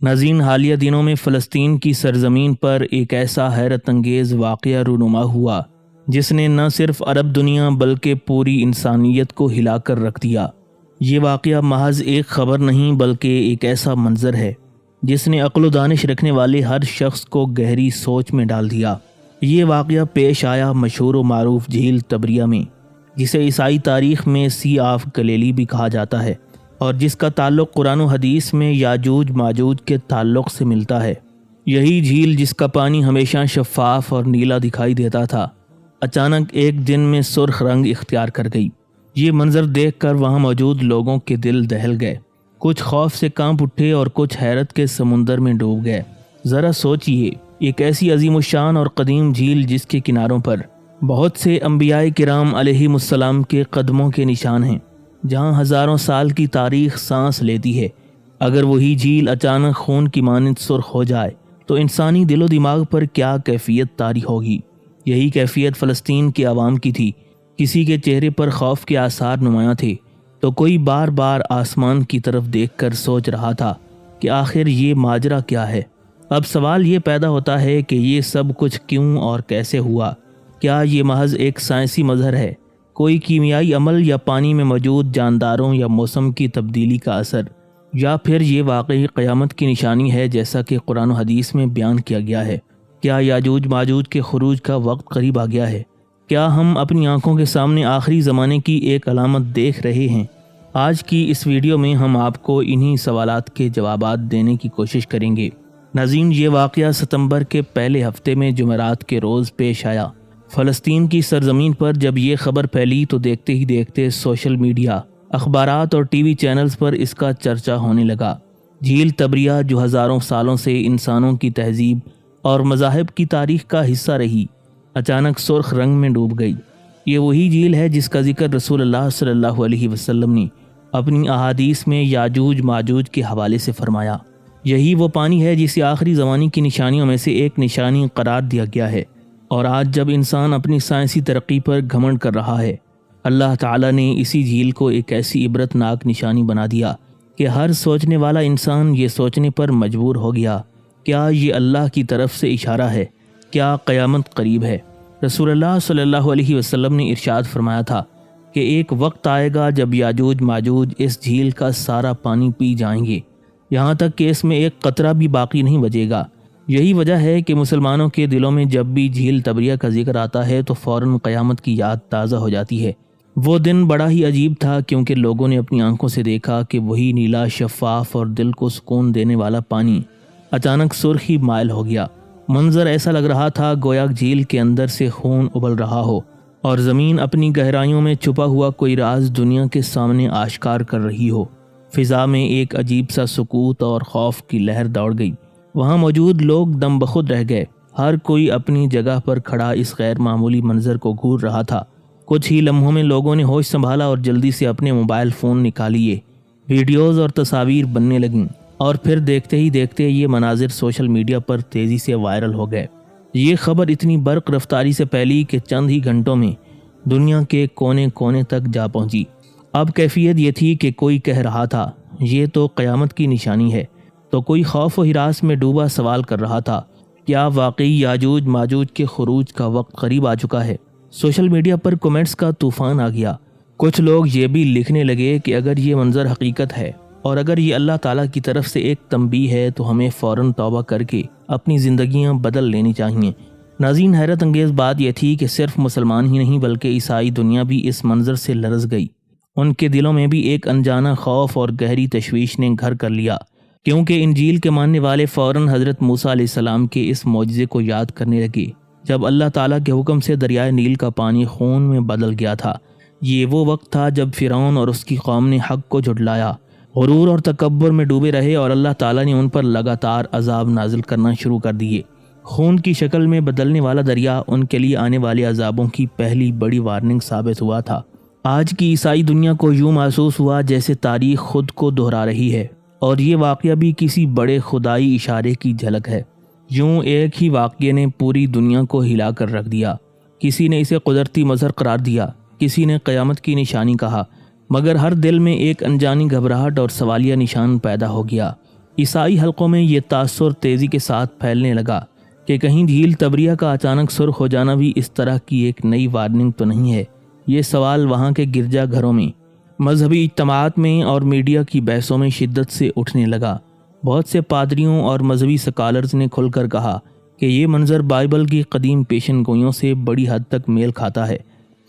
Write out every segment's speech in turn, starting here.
ناظرین، حالیہ دنوں میں فلسطین کی سرزمین پر ایک ایسا حیرت انگیز واقعہ رونما ہوا جس نے نہ صرف عرب دنیا بلکہ پوری انسانیت کو ہلا کر رکھ دیا۔ یہ واقعہ محض ایک خبر نہیں بلکہ ایک ایسا منظر ہے جس نے عقل و دانش رکھنے والے ہر شخص کو گہری سوچ میں ڈال دیا۔ یہ واقعہ پیش آیا مشہور و معروف جھیل تبریہ میں، جسے عیسائی تاریخ میں سی آف گلیلی بھی کہا جاتا ہے، اور جس کا تعلق قرآن و حدیث میں یاجوج ماجوج کے تعلق سے ملتا ہے۔ یہی جھیل جس کا پانی ہمیشہ شفاف اور نیلا دکھائی دیتا تھا، اچانک ایک دن میں سرخ رنگ اختیار کر گئی۔ یہ منظر دیکھ کر وہاں موجود لوگوں کے دل دہل گئے، کچھ خوف سے کانپ اٹھے اور کچھ حیرت کے سمندر میں ڈوب گئے۔ ذرا سوچئے، ایک ایسی عظیم الشان اور قدیم جھیل جس کے کناروں پر بہت سے انبیاء کرام علیہم السلام کے قدموں کے نشان ہیں، جہاں ہزاروں سال کی تاریخ سانس لیتی ہے، اگر وہی جھیل اچانک خون کی مانند سرخ ہو جائے تو انسانی دل و دماغ پر کیا کیفیت طاری ہوگی۔ یہی کیفیت فلسطین کے عوام کی تھی۔ کسی کے چہرے پر خوف کے آثار نمایاں تھے تو کوئی بار بار آسمان کی طرف دیکھ کر سوچ رہا تھا کہ آخر یہ ماجرا کیا ہے۔ اب سوال یہ پیدا ہوتا ہے کہ یہ سب کچھ کیوں اور کیسے ہوا؟ کیا یہ محض ایک سائنسی مظہر ہے، کوئی کیمیائی عمل، یا پانی میں موجود جانداروں یا موسم کی تبدیلی کا اثر، یا پھر یہ واقعی قیامت کی نشانی ہے جیسا کہ قرآن و حدیث میں بیان کیا گیا ہے؟ کیا یاجوج ماجوج کے خروج کا وقت قریب آ گیا ہے؟ کیا ہم اپنی آنکھوں کے سامنے آخری زمانے کی ایک علامت دیکھ رہے ہیں؟ آج کی اس ویڈیو میں ہم آپ کو انہی سوالات کے جوابات دینے کی کوشش کریں گے۔ ناظرین، یہ واقعہ ستمبر کے پہلے ہفتے میں جمعرات کے روز پیش آیا۔ فلسطین کی سرزمین پر جب یہ خبر پھیلی تو دیکھتے ہی دیکھتے سوشل میڈیا، اخبارات اور ٹی وی چینلز پر اس کا چرچا ہونے لگا۔ جھیل تبریہ، جو ہزاروں سالوں سے انسانوں کی تہذیب اور مذاہب کی تاریخ کا حصہ رہی، اچانک سرخ رنگ میں ڈوب گئی۔ یہ وہی جھیل ہے جس کا ذکر رسول اللہ صلی اللہ علیہ وسلم نے اپنی احادیث میں یاجوج ماجوج کے حوالے سے فرمایا۔ یہی وہ پانی ہے جسے آخری زمانے کی نشانیوں میں سے ایک نشانی قرار دیا گیا ہے، اور آج جب انسان اپنی سائنسی ترقی پر گھمنڈ کر رہا ہے، اللہ تعالیٰ نے اسی جھیل کو ایک ایسی عبرت ناک نشانی بنا دیا کہ ہر سوچنے والا انسان یہ سوچنے پر مجبور ہو گیا، کیا یہ اللہ کی طرف سے اشارہ ہے؟ کیا قیامت قریب ہے؟ رسول اللہ صلی اللہ علیہ وسلم نے ارشاد فرمایا تھا کہ ایک وقت آئے گا جب یاجوج ماجوج اس جھیل کا سارا پانی پی جائیں گے، یہاں تک کہ اس میں ایک قطرہ بھی باقی نہیں بچے گا۔ یہی وجہ ہے کہ مسلمانوں کے دلوں میں جب بھی جھیل تبریہ کا ذکر آتا ہے تو فوراً قیامت کی یاد تازہ ہو جاتی ہے۔ وہ دن بڑا ہی عجیب تھا، کیونکہ لوگوں نے اپنی آنکھوں سے دیکھا کہ وہی نیلا، شفاف اور دل کو سکون دینے والا پانی اچانک سرخی مائل ہو گیا۔ منظر ایسا لگ رہا تھا گویا جھیل کے اندر سے خون ابل رہا ہو اور زمین اپنی گہرائیوں میں چھپا ہوا کوئی راز دنیا کے سامنے آشکار کر رہی ہو۔ فضا میں ایک عجیب سا سکوت اور خوف کی لہر دوڑ گئی۔ وہاں موجود لوگ دم بخود رہ گئے، ہر کوئی اپنی جگہ پر کھڑا اس غیر معمولی منظر کو گھور رہا تھا۔ کچھ ہی لمحوں میں لوگوں نے ہوش سنبھالا اور جلدی سے اپنے موبائل فون نکالیے، ویڈیوز اور تصاویر بننے لگیں، اور پھر دیکھتے ہی دیکھتے یہ مناظر سوشل میڈیا پر تیزی سے وائرل ہو گئے۔ یہ خبر اتنی برق رفتاری سے پھیلی کہ چند ہی گھنٹوں میں دنیا کے کونے کونے تک جا پہنچی۔ اب کیفیت یہ تھی کہ کوئی کہہ رہا تھا یہ تو قیامت کی نشانی ہے، تو کوئی خوف و ہراس میں ڈوبا سوال کر رہا تھا کیا واقعی یاجوج ماجوج کے خروج کا وقت قریب آ چکا ہے؟ سوشل میڈیا پر کمنٹس کا طوفان آ گیا۔ کچھ لوگ یہ بھی لکھنے لگے کہ اگر یہ منظر حقیقت ہے اور اگر یہ اللہ تعالیٰ کی طرف سے ایک تنبیہ ہے تو ہمیں فوراً توبہ کر کے اپنی زندگیاں بدل لینی چاہیے۔ ناظرین، حیرت انگیز بات یہ تھی کہ صرف مسلمان ہی نہیں بلکہ عیسائی دنیا بھی اس منظر سے لرز گئی۔ ان کے دلوں میں بھی ایک انجانہ خوف اور گہری تشویش نے گھر کر لیا، کیونکہ انجیل کے ماننے والے فوراً حضرت موسیٰ علیہ السلام کے اس معجزے کو یاد کرنے لگے جب اللہ تعالیٰ کے حکم سے دریائے نیل کا پانی خون میں بدل گیا تھا۔ یہ وہ وقت تھا جب فرعون اور اس کی قوم نے حق کو جھٹلایا، غرور اور تکبر میں ڈوبے رہے، اور اللہ تعالیٰ نے ان پر لگاتار عذاب نازل کرنا شروع کر دیے۔ خون کی شکل میں بدلنے والا دریا ان کے لیے آنے والے عذابوں کی پہلی بڑی وارننگ ثابت ہوا تھا۔ آج کی عیسائی دنیا کو یوں محسوس ہوا جیسے تاریخ خود کو دہرا رہی ہے، اور یہ واقعہ بھی کسی بڑے خدائی اشارے کی جھلک ہے۔ یوں ایک ہی واقعے نے پوری دنیا کو ہلا کر رکھ دیا۔ کسی نے اسے قدرتی مظہر قرار دیا، کسی نے قیامت کی نشانی کہا، مگر ہر دل میں ایک انجانی گھبراہٹ اور سوالیہ نشان پیدا ہو گیا۔ عیسائی حلقوں میں یہ تاثر تیزی کے ساتھ پھیلنے لگا کہ کہیں جھیل تبریہ کا اچانک سرخ ہو جانا بھی اس طرح کی ایک نئی وارننگ تو نہیں ہے۔ یہ سوال وہاں کے گرجا گھروں میں، مذہبی اجتماعات میں اور میڈیا کی بحثوں میں شدت سے اٹھنے لگا۔ بہت سے پادریوں اور مذہبی سکالرز نے کھل کر کہا کہ یہ منظر بائبل کی قدیم پیشن گوئیوں سے بڑی حد تک میل کھاتا ہے،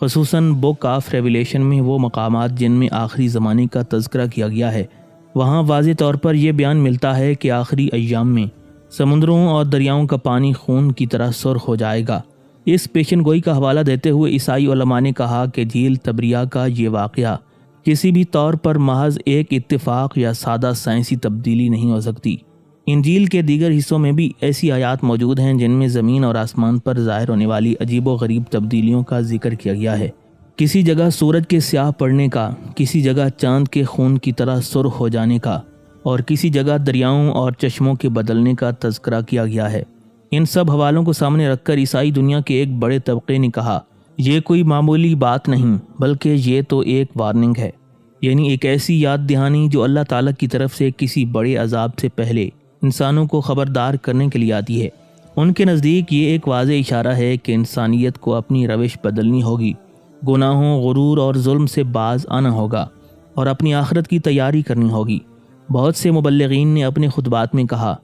خصوصاً بک آف ریویلیشن میں وہ مقامات جن میں آخری زمانے کا تذکرہ کیا گیا ہے۔ وہاں واضح طور پر یہ بیان ملتا ہے کہ آخری ایام میں سمندروں اور دریاؤں کا پانی خون کی طرح سرخ ہو جائے گا۔ اس پیشن گوئی کا حوالہ دیتے ہوئے عیسائی علماء نے کہا کہ جھیل تبریہ کا یہ واقعہ کسی بھی طور پر محض ایک اتفاق یا سادہ سائنسی تبدیلی نہیں ہو سکتی۔ انجیل کے دیگر حصوں میں بھی ایسی آیات موجود ہیں جن میں زمین اور آسمان پر ظاہر ہونے والی عجیب و غریب تبدیلیوں کا ذکر کیا گیا ہے۔ کسی جگہ سورج کے سیاہ پڑنے کا، کسی جگہ چاند کے خون کی طرح سرخ ہو جانے کا، اور کسی جگہ دریاؤں اور چشموں کے بدلنے کا تذکرہ کیا گیا ہے۔ ان سب حوالوں کو سامنے رکھ کر عیسائی دنیا کے ایک بڑے طبقے نے کہا، یہ کوئی معمولی بات نہیں بلکہ یہ تو ایک وارننگ ہے، یعنی ایک ایسی یاد دہانی جو اللہ تعالیٰ کی طرف سے کسی بڑے عذاب سے پہلے انسانوں کو خبردار کرنے کے لیے آتی ہے۔ ان کے نزدیک یہ ایک واضح اشارہ ہے کہ انسانیت کو اپنی روش بدلنی ہوگی، گناہوں، غرور اور ظلم سے باز آنا ہوگا اور اپنی آخرت کی تیاری کرنی ہوگی۔ بہت سے مبلغین نے اپنے خطبات میں کہا،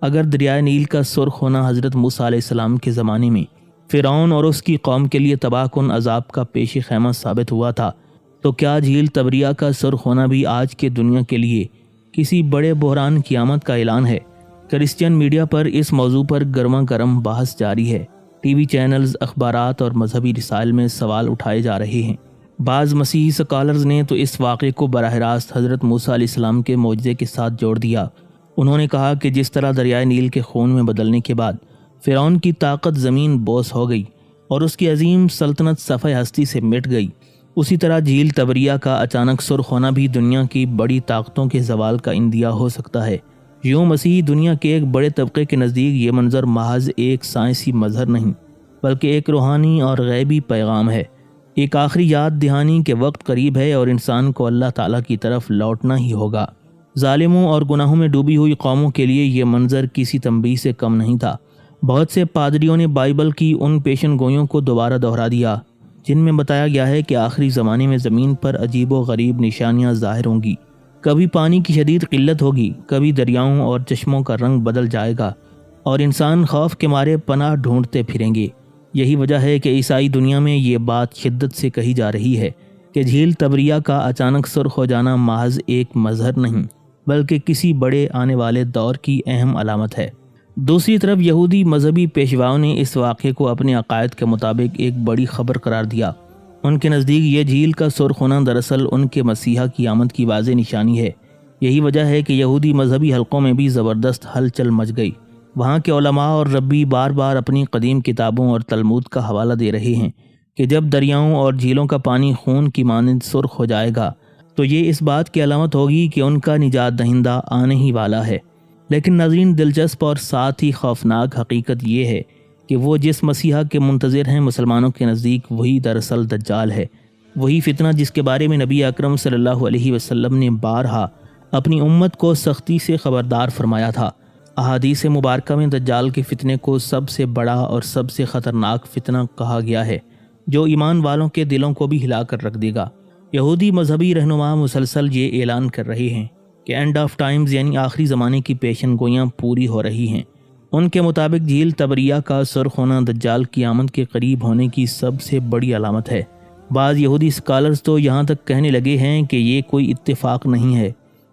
اگر دریائے نیل کا سرخ ہونا حضرت موسیٰ علیہ السلام کے زمانے میں فرعون اور اس کی قوم کے لیے تباہ کن عذاب کا پیش خیمہ ثابت ہوا تھا، تو کیا جھیل تبریہ کا سرخ ہونا بھی آج کے دنیا کے لیے کسی بڑے بحران قیامت کا اعلان ہے؟ کرسچین میڈیا پر اس موضوع پر گرما گرم بحث جاری ہے۔ ٹی وی چینلز، اخبارات اور مذہبی رسائل میں سوال اٹھائے جا رہے ہیں۔ بعض مسیحی سکالرز نے تو اس واقعے کو براہ راست حضرت موسیٰ علیہ السلام کے معجزے کے ساتھ جوڑ دیا۔ انہوں نے کہا کہ جس طرح دریائے نیل کے خون میں بدلنے کے بعد فرعون کی طاقت زمین بوس ہو گئی اور اس کی عظیم سلطنت صفحہ ہستی سے مٹ گئی، اسی طرح جھیل تبریہ کا اچانک سرخ ہونا بھی دنیا کی بڑی طاقتوں کے زوال کا اندیا ہو سکتا ہے۔ یوں مسیحی دنیا کے ایک بڑے طبقے کے نزدیک یہ منظر محض ایک سائنسی مظہر نہیں بلکہ ایک روحانی اور غیبی پیغام ہے، ایک آخری یاد دہانی کے وقت قریب ہے اور انسان کو اللہ تعالیٰ کی طرف لوٹنا ہی ہوگا۔ ظالموں اور گناہوں میں ڈوبی ہوئی قوموں کے لیے یہ منظر کسی تنبیہ سے کم نہیں تھا۔ بہت سے پادریوں نے بائبل کی ان پیشن گوئیوں کو دوبارہ دہرا دیا جن میں بتایا گیا ہے کہ آخری زمانے میں زمین پر عجیب و غریب نشانیاں ظاہر ہوں گی، کبھی پانی کی شدید قلت ہوگی، کبھی دریاؤں اور چشموں کا رنگ بدل جائے گا اور انسان خوف کے مارے پناہ ڈھونڈتے پھریں گے۔ یہی وجہ ہے کہ عیسائی دنیا میں یہ بات شدت سے کہی جا رہی ہے کہ جھیل تبریہ کا اچانک سرخ ہو جانا محض ایک مظہر نہیں بلکہ کسی بڑے آنے والے دور کی اہم علامت ہے۔ دوسری طرف یہودی مذہبی پیشواؤں نے اس واقعے کو اپنے عقائد کے مطابق ایک بڑی خبر قرار دیا۔ ان کے نزدیک یہ جھیل کا سرخ ہونا دراصل ان کے مسیحا کی آمد کی واضح نشانی ہے۔ یہی وجہ ہے کہ یہودی مذہبی حلقوں میں بھی زبردست ہلچل مچ گئی۔ وہاں کے علماء اور ربی بار بار اپنی قدیم کتابوں اور تلمود کا حوالہ دے رہے ہیں کہ جب دریاؤں اور جھیلوں کا پانی خون کی مانند سرخ ہو جائے گا تو یہ اس بات کی علامت ہوگی کہ ان کا نجات دہندہ آنے ہی والا ہے۔ لیکن ناظرین، دلچسپ اور ساتھ ہی خوفناک حقیقت یہ ہے کہ وہ جس مسیحا کے منتظر ہیں مسلمانوں کے نزدیک وہی دراصل دجال ہے، وہی فتنہ جس کے بارے میں نبی اکرم صلی اللہ علیہ وسلم نے بارہا اپنی امت کو سختی سے خبردار فرمایا تھا۔ احادیث مبارکہ میں دجال کے فتنے کو سب سے بڑا اور سب سے خطرناک فتنہ کہا گیا ہے جو ایمان والوں کے دلوں کو بھی ہلا کر رکھ دے گا۔ یہودی مذہبی رہنما مسلسل یہ اعلان کر رہے ہیں کہ اینڈ آف ٹائمز یعنی آخری زمانے کی پیشن گوئیاں پوری ہو رہی ہیں۔ ان کے مطابق جھیل تبریہ کا سرخ ہونا دجال کی آمد کے قریب ہونے کی سب سے بڑی علامت ہے۔ بعض یہودی سکالرز تو یہاں تک کہنے لگے ہیں کہ یہ کوئی اتفاق نہیں ہے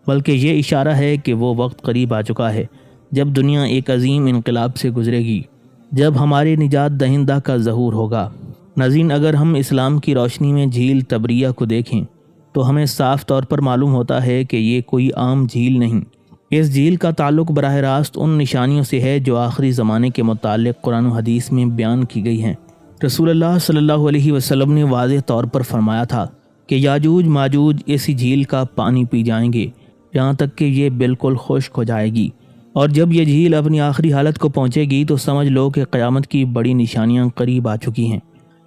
بلکہ یہ اشارہ ہے کہ وہ وقت قریب آ چکا ہے جب دنیا ایک عظیم انقلاب سے گزرے گی، جب ہمارے نجات دہندہ کا ظہور ہوگا۔ ناظرین، اگر ہم اسلام کی روشنی میں جھیل تبریہ کو دیکھیں تو ہمیں صاف طور پر معلوم ہوتا ہے کہ یہ کوئی عام جھیل نہیں۔ اس جھیل کا تعلق براہ راست ان نشانیوں سے ہے جو آخری زمانے کے متعلق قرآن و حدیث میں بیان کی گئی ہیں۔ رسول اللہ صلی اللہ علیہ وسلم نے واضح طور پر فرمایا تھا کہ یاجوج ماجوج اسی جھیل کا پانی پی جائیں گے یہاں تک کہ یہ بالکل خشک ہو جائے گی، اور جب یہ جھیل اپنی آخری حالت کو پہنچے گی تو سمجھ لو کہ قیامت کی بڑی نشانیاں قریب آ چکی ہیں۔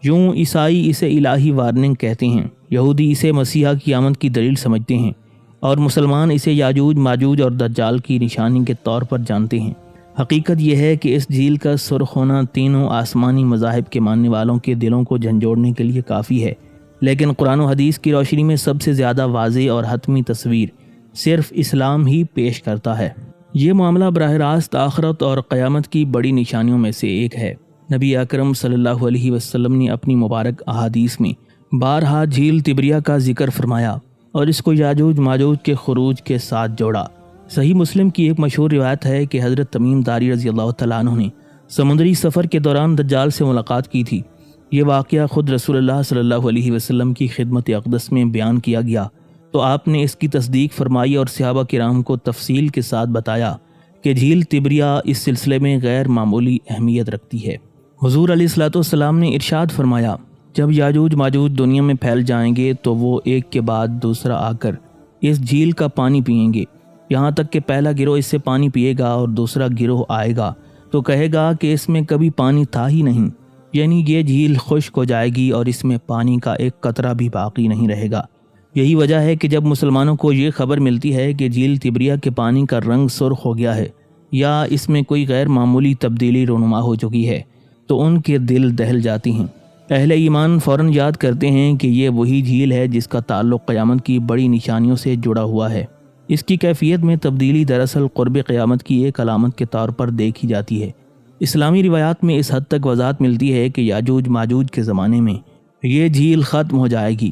یوں عیسائی اسے الہی وارننگ کہتے ہیں، یہودی اسے مسیحا کی آمد کی دلیل سمجھتے ہیں، اور مسلمان اسے یاجوج ماجوج اور دجال کی نشانی کے طور پر جانتے ہیں۔ حقیقت یہ ہے کہ اس جھیل کا سرخ ہونا تینوں آسمانی مذاہب کے ماننے والوں کے دلوں کو جھنجھوڑنے کے لیے کافی ہے، لیکن قرآن و حدیث کی روشنی میں سب سے زیادہ واضح اور حتمی تصویر صرف اسلام ہی پیش کرتا ہے۔ یہ معاملہ براہ راست آخرت اور قیامت کی بڑی نشانیوں میں سے ایک ہے۔ نبی اکرم صلی اللہ علیہ وسلم نے اپنی مبارک احادیث میں بارہا جھیل تبریہ کا ذکر فرمایا اور اس کو یاجوج ماجوج کے خروج کے ساتھ جوڑا۔ صحیح مسلم کی ایک مشہور روایت ہے کہ حضرت تمیم داری رضی اللہ تعالیٰ عنہ نے سمندری سفر کے دوران دجال سے ملاقات کی تھی۔ یہ واقعہ خود رسول اللہ صلی اللہ علیہ وسلم کی خدمت اقدس میں بیان کیا گیا تو آپ نے اس کی تصدیق فرمائی اور صحابہ کرام کو تفصیل کے ساتھ بتایا کہ جھیل تبریہ اس سلسلے میں غیر معمولی اہمیت رکھتی ہے۔ حضور علیہ الصلوۃ والسلام نے ارشاد فرمایا، جب یاجوج ماجوج دنیا میں پھیل جائیں گے تو وہ ایک کے بعد دوسرا آ کر اس جھیل کا پانی پئیں گے، یہاں تک کہ پہلا گروہ اس سے پانی پیے گا اور دوسرا گروہ آئے گا تو کہے گا کہ اس میں کبھی پانی تھا ہی نہیں، یعنی یہ جھیل خشک ہو جائے گی اور اس میں پانی کا ایک قطرہ بھی باقی نہیں رہے گا۔ یہی وجہ ہے کہ جب مسلمانوں کو یہ خبر ملتی ہے کہ جھیل تبریہ کے پانی کا رنگ سرخ ہو گیا ہے یا اس میں کوئی غیر معمولی تبدیلی رونما ہو چکی ہے تو ان کے دل دہل جاتی ہیں۔ اہل ایمان فوراً یاد کرتے ہیں کہ یہ وہی جھیل ہے جس کا تعلق قیامت کی بڑی نشانیوں سے جڑا ہوا ہے۔ اس کی کیفیت میں تبدیلی دراصل قرب قیامت کی ایک علامت کے طور پر دیکھی جاتی ہے۔ اسلامی روایات میں اس حد تک وضاحت ملتی ہے کہ یاجوج ماجوج کے زمانے میں یہ جھیل ختم ہو جائے گی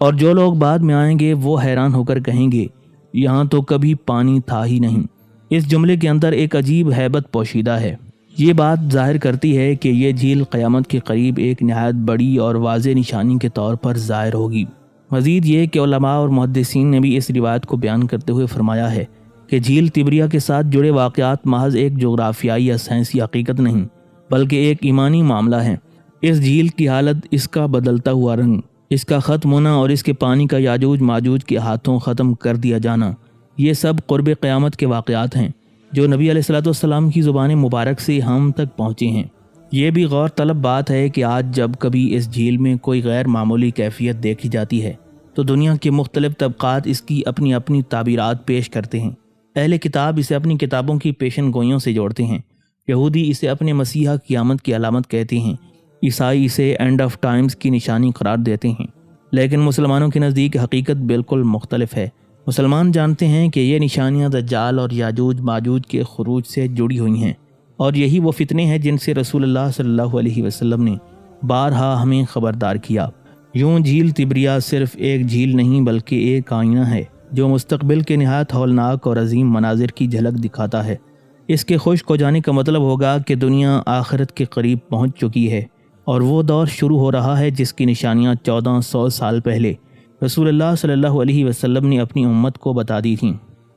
اور جو لوگ بعد میں آئیں گے وہ حیران ہو کر کہیں گے یہاں تو کبھی پانی تھا ہی نہیں۔ اس جملے کے اندر ایک عجیب ہیبت پوشیدہ ہے۔ یہ بات ظاہر کرتی ہے کہ یہ جھیل قیامت کے قریب ایک نہایت بڑی اور واضح نشانی کے طور پر ظاہر ہوگی۔ مزید یہ کہ علماء اور محدثین نے بھی اس روایت کو بیان کرتے ہوئے فرمایا ہے کہ جھیل تبریہ کے ساتھ جڑے واقعات محض ایک جغرافیائی یا سائنسی حقیقت نہیں بلکہ ایک ایمانی معاملہ ہے۔ اس جھیل کی حالت، اس کا بدلتا ہوا رنگ، اس کا ختم ہونا اور اس کے پانی کا یاجوج ماجوج کے ہاتھوں ختم کر دیا جانا، یہ سب قرب قیامت کے واقعات ہیں جو نبی علیہ الصلوۃ والسلام کی زبان مبارک سے ہم تک پہنچے ہیں۔ یہ بھی غور طلب بات ہے کہ آج جب کبھی اس جھیل میں کوئی غیر معمولی کیفیت دیکھی جاتی ہے تو دنیا کے مختلف طبقات اس کی اپنی اپنی تعبیرات پیش کرتے ہیں۔ اہل کتاب اسے اپنی کتابوں کی پیشن گوئیوں سے جوڑتے ہیں، یہودی اسے اپنے مسیحا قیامت کی علامت کہتے ہیں، عیسائی اسے اینڈ آف ٹائمز کی نشانی قرار دیتے ہیں، لیکن مسلمانوں کے نزدیک حقیقت بالکل مختلف ہے۔ مسلمان جانتے ہیں کہ یہ نشانیاں دجال اور یاجوج ماجوج کے خروج سے جڑی ہوئی ہیں اور یہی وہ فتنے ہیں جن سے رسول اللہ صلی اللہ علیہ وسلم نے بارہا ہمیں خبردار کیا۔ یوں جھیل تبریہ صرف ایک جھیل نہیں بلکہ ایک آئینہ ہے جو مستقبل کے نہایت ہولناک اور عظیم مناظر کی جھلک دکھاتا ہے۔ اس کے خشک ہو جانے کا مطلب ہوگا کہ دنیا آخرت کے قریب پہنچ چکی ہے اور وہ دور شروع ہو رہا ہے جس کی نشانیاں 1400 سال پہلے رسول اللہ صلی اللہ علیہ وسلم نے اپنی امت کو بتا دی تھیں۔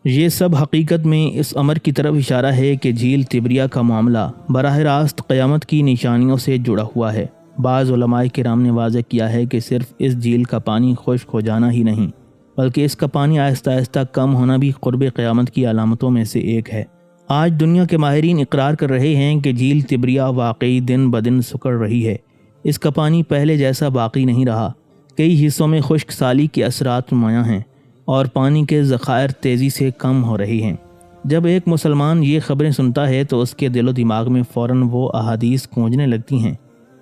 یہ سب حقیقت میں اس امر کی طرف اشارہ ہے کہ جھیل تبریہ کا معاملہ براہ راست قیامت کی نشانیوں سے جڑا ہوا ہے۔ بعض علماء کرام نے واضح کیا ہے کہ صرف اس جھیل کا پانی خشک ہو جانا ہی نہیں بلکہ اس کا پانی آہستہ آہستہ کم ہونا بھی قرب قیامت کی علامتوں میں سے ایک ہے۔ آج دنیا کے ماہرین اقرار کر رہے ہیں کہ جھیل تبریہ واقعی دن بدن سکڑ رہی ہے۔ اس کا پانی پہلے جیسا باقی نہیں رہا، کئی حصوں میں خشک سالی کے اثرات نمایاں ہیں اور پانی کے ذخائر تیزی سے کم ہو رہے ہیں۔ جب ایک مسلمان یہ خبریں سنتا ہے تو اس کے دل و دماغ میں فوراً وہ احادیث گونجنے لگتی ہیں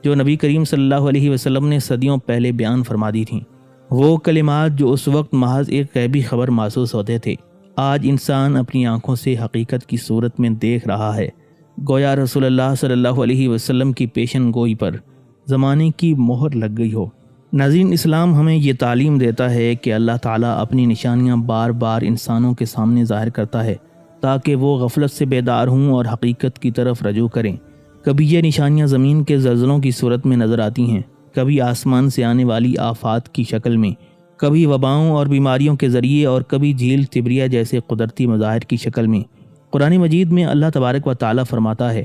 جو نبی کریم صلی اللہ علیہ وسلم نے صدیوں پہلے بیان فرما دی تھیں۔ وہ کلمات جو اس وقت محض ایک غیبی خبر محسوس ہوتے تھے، آج انسان اپنی آنکھوں سے حقیقت کی صورت میں دیکھ رہا ہے، گویا رسول اللہ صلی اللہ علیہ وسلم کی پیشن گوئی پر زمانے کی مہر لگ گئی ہو۔ ناظرین، اسلام ہمیں یہ تعلیم دیتا ہے کہ اللہ تعالیٰ اپنی نشانیاں بار بار انسانوں کے سامنے ظاہر کرتا ہے تاکہ وہ غفلت سے بیدار ہوں اور حقیقت کی طرف رجوع کریں۔ کبھی یہ نشانیاں زمین کے زلزلوں کی صورت میں نظر آتی ہیں، کبھی آسمان سے آنے والی آفات کی شکل میں، کبھی وباؤں اور بیماریوں کے ذریعے اور کبھی جھیل تبریہ جیسے قدرتی مظاہر کی شکل میں۔ قرآن مجید میں اللہ تبارک و تعالیٰ فرماتا ہے،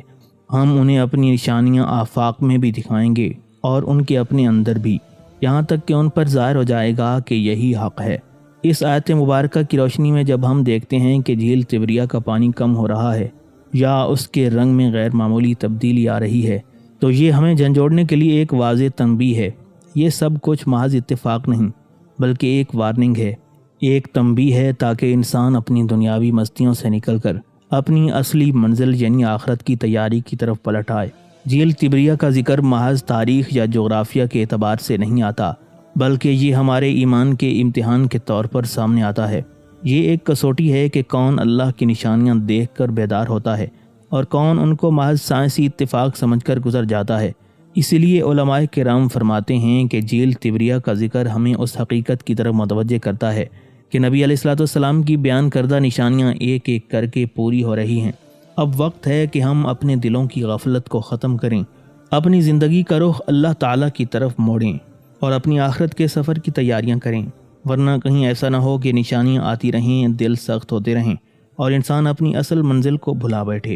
ہم انہیں اپنی نشانیاں آفاق میں بھی دکھائیں گے اور ان کے اپنے اندر بھی، یہاں تک کہ ان پر ظاہر ہو جائے گا کہ یہی حق ہے۔ اس آیت مبارکہ کی روشنی میں جب ہم دیکھتے ہیں کہ جھیل تبریہ کا پانی کم ہو رہا ہے یا اس کے رنگ میں غیر معمولی تبدیلی آ رہی ہے تو یہ ہمیں جھنجھوڑنے کے لیے ایک واضح تنبیہ ہے۔ یہ سب کچھ محض اتفاق نہیں بلکہ ایک وارننگ ہے۔ ایک تنبیہ ہے تاکہ انسان اپنی دنیاوی مستیوں سے نکل کر اپنی اصلی منزل یعنی آخرت کی تیاری کی طرف پلٹ آئے۔ جھیل تبریہ کا ذکر محض تاریخ یا جغرافیہ کے اعتبار سے نہیں آتا، بلکہ یہ ہمارے ایمان کے امتحان کے طور پر سامنے آتا ہے۔ یہ ایک کسوٹی ہے کہ کون اللہ کی نشانیاں دیکھ کر بیدار ہوتا ہے اور کون ان کو محض سائنسی اتفاق سمجھ کر گزر جاتا ہے۔ اسی لیے علماء کرام فرماتے ہیں کہ جھیل تبریہ کا ذکر ہمیں اس حقیقت کی طرف متوجہ کرتا ہے کہ نبی علیہ الصلوۃ والسلام کی بیان کردہ نشانیاں ایک ایک کر کے پوری ہو رہی ہیں۔ اب وقت ہے کہ ہم اپنے دلوں کی غفلت کو ختم کریں، اپنی زندگی کا رخ اللہ تعالیٰ کی طرف موڑیں اور اپنی آخرت کے سفر کی تیاریاں کریں، ورنہ کہیں ایسا نہ ہو کہ نشانیاں آتی رہیں، دل سخت ہوتے رہیں اور انسان اپنی اصل منزل کو بھلا بیٹھے۔